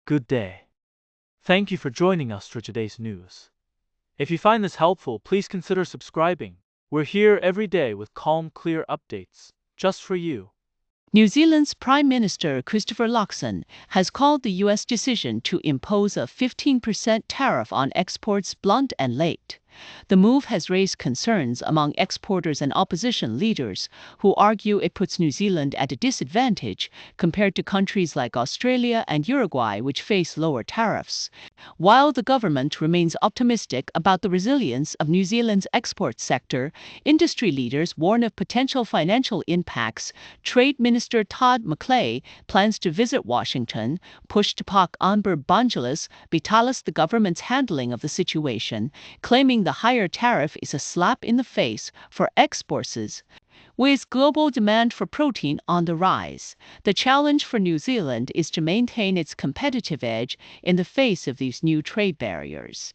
Good day. Thank you for joining us for today's news. If you find this helpful, please consider subscribing. We're here every day with calm, clear updates, just for you. New Zealand's Prime Minister Christopher Luxon has called the U.S. decision to impose a 15% tariff on exports blunt and late. The move has raised concerns among exporters and opposition leaders who argue it puts New Zealand at a disadvantage compared to countries like Australia and Uruguay, which face lower tariffs. While the government remains optimistic about the resilience of New Zealand's export sector, industry leaders warn of potential financial impacts. Trade Minister Todd McClay plans to visit Washington, push to Pak Anber Banjalis Bitalis the government's handling of the situation, claiming the higher tariff is a slap in the face for exporters. With global demand for protein on the rise, the challenge for New Zealand is to maintain its competitive edge in the face of these new trade barriers.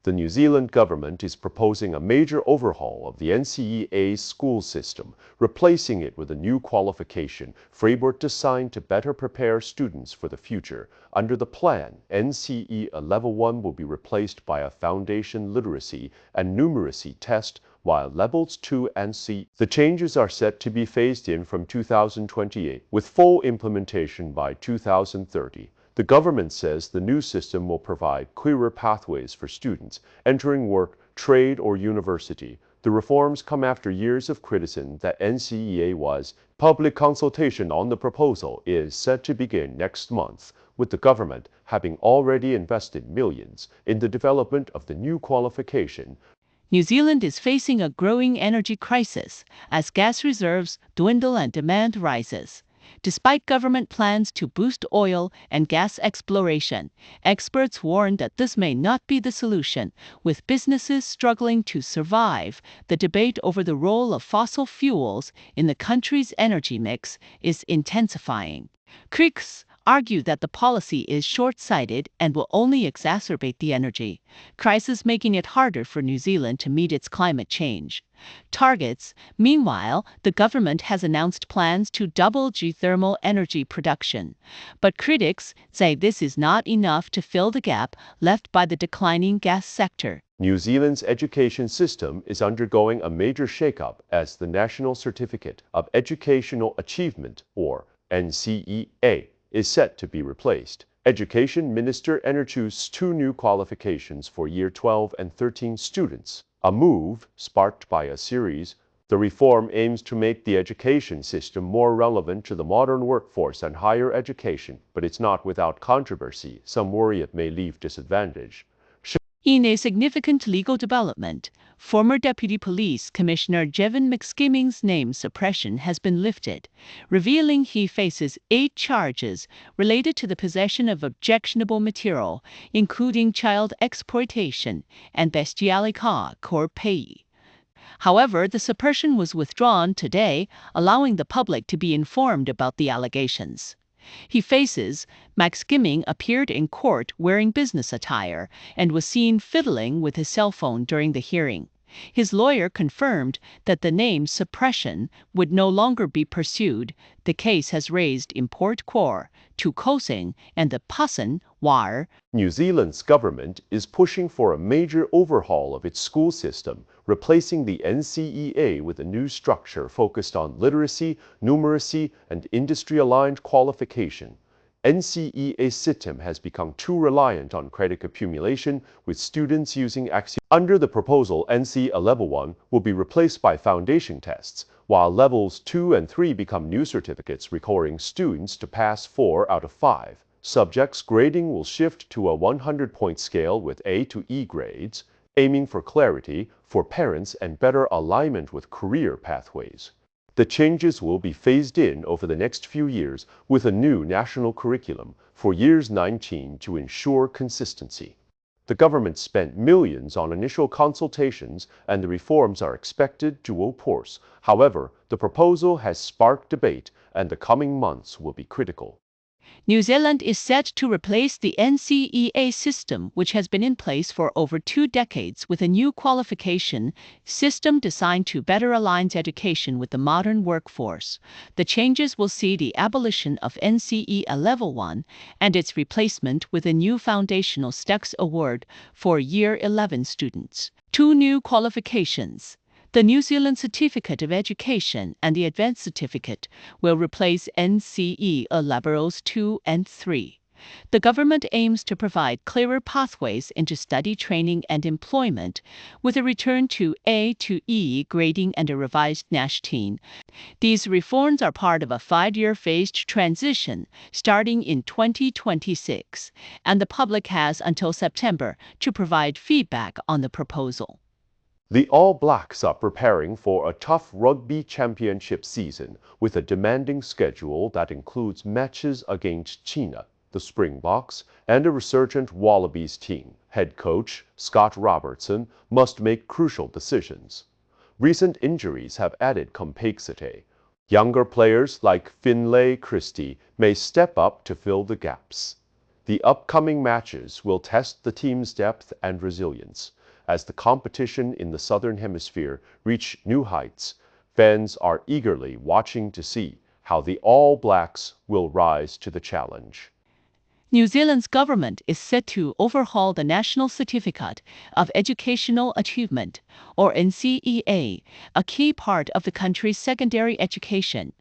The New Zealand government is proposing a major overhaul of the NCEA school system, replacing it with a new qualification framework designed to better prepare students for the future. Under the plan, NCEA Level 1 will be replaced by a foundation literacy and numeracy test, while Levels 2 and C. The changes are set to be phased in from 2028, with full implementation by 2030. The government says the new system will provide clearer pathways for students entering work, trade, or university. The reforms come after years of criticism that NCEA was. Public consultation on the proposal is set to begin next month, with the government having already invested millions in the development of the new qualification. New Zealand is facing a growing energy crisis as gas reserves dwindle and demand rises. Despite government plans to boost oil and gas exploration, experts warn that this may not be the solution, with businesses struggling to survive. The debate over the role of fossil fuels in the country's energy mix is intensifying. Critics argue that the policy is short-sighted and will only exacerbate the energy crisis, making it harder for New Zealand to meet its climate change targets. Meanwhile, the government has announced plans to double geothermal energy production. But critics say this is not enough to fill the gap left by the declining gas sector. New Zealand's education system is undergoing a major shakeup as the National Certificate of Educational Achievement, or NCEA, is set to be replaced. Education Minister introduced two new qualifications for Year 12 and 13 students, a move sparked by a series. The reform aims to make the education system more relevant to the modern workforce and higher education, but it's not without controversy. Some worry it may leave disadvantage. In a significant legal development, former Deputy Police Commissioner Jevon McSkimming's name suppression has been lifted, revealing he faces 8 charges related to the possession of objectionable material, including child exploitation and bestiality corp. However, the suppression was withdrawn today, allowing the public to be informed about the allegations. McSkimming appeared in court wearing business attire and was seen fiddling with his cell phone during the hearing. His lawyer confirmed that the name suppression would no longer be pursued. The case has raised import core to Kosing and the Pasan War. New Zealand's government is pushing for a major overhaul of its school system, replacing the NCEA with a new structure focused on literacy, numeracy, and industry-aligned qualification. NCEA system has become too reliant on credit accumulation, with students using Axiom. Under the proposal, NCEA Level 1 will be replaced by foundation tests, while Levels 2 and 3 become new certificates requiring students to pass 4 out of 5. Subjects grading will shift to a 100-point scale with A to E grades, aiming for clarity for parents and better alignment with career pathways. The changes will be phased in over the next few years with a new national curriculum for years 19 to ensure consistency. The government spent millions on initial consultations, and the reforms are expected to course. However, the proposal has sparked debate, and the coming months will be critical. New Zealand is set to replace the NCEA system, which has been in place for over 2 decades, with a new qualification system designed to better align education with the modern workforce. The changes will see the abolition of NCEA Level 1 and its replacement with a new Foundational STEX award for Year 11 students. 2 new qualifications. The New Zealand Certificate of Education and the Advanced Certificate will replace NCEA Levels 2 and 3. The government aims to provide clearer pathways into study, training, and employment, with a return to A to E grading and a revised NASH-10. These reforms are part of a 5-year phased transition starting in 2026, and the public has until September to provide feedback on the proposal. The All Blacks are preparing for a tough rugby championship season with a demanding schedule that includes matches against China, the Springboks, and a resurgent Wallabies team. Head coach Scott Robertson must make crucial decisions. Recent injuries have added complexity. Younger players like Finlay Christie may step up to fill the gaps. The upcoming matches will test the team's depth and resilience. As the competition in the Southern Hemisphere reach new heights, fans are eagerly watching to see how the All Blacks will rise to the challenge. New Zealand's government is set to overhaul the National Certificate of Educational Achievement, or NCEA, a key part of the country's secondary education.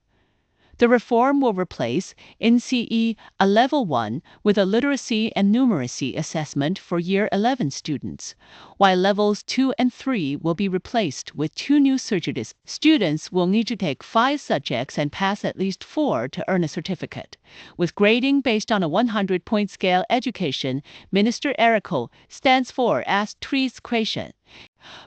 The reform will replace NCEA Level 1 with a literacy and numeracy assessment for Year 11 students, while Levels 2 and 3 will be replaced with 2 new certificates. Students will need to take 5 subjects and pass at least 4 to earn a certificate. With grading based on a 100-point scale, Education Minister Erico stands for asked 3 question.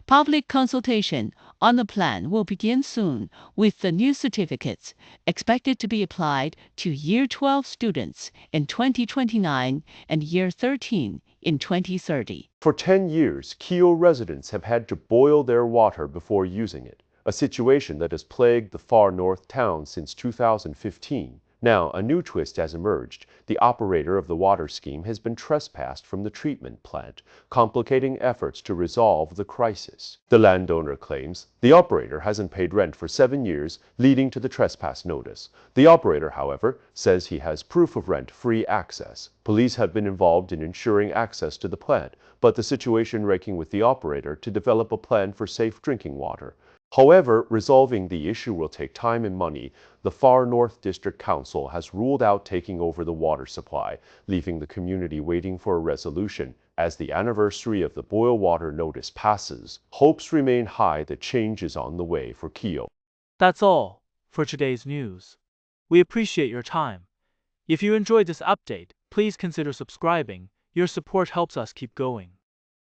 Public consultation on the plan will begin soon, with the new certificates expected to be applied to Year 12 students in 2029 and Year 13 in 2030. For 10 years, Kio residents have had to boil their water before using it, a situation that has plagued the far north town since 2015. Now, a new twist has emerged. The operator of the water scheme has been trespassed from the treatment plant, complicating efforts to resolve the crisis. The landowner claims the operator hasn't paid rent for 7 years, leading to the trespass notice. The operator, however, says he has proof of rent-free access. Police have been involved in ensuring access to the plant, but the situation raking with the operator to develop a plan for safe drinking water. However, resolving the issue will take time and money. The Far North District Council has ruled out taking over the water supply, leaving the community waiting for a resolution. As the anniversary of the boil water notice passes, hopes remain high that change is on the way for Kio. That's all for today's news. We appreciate your time. If you enjoyed this update, please consider subscribing. Your support helps us keep going.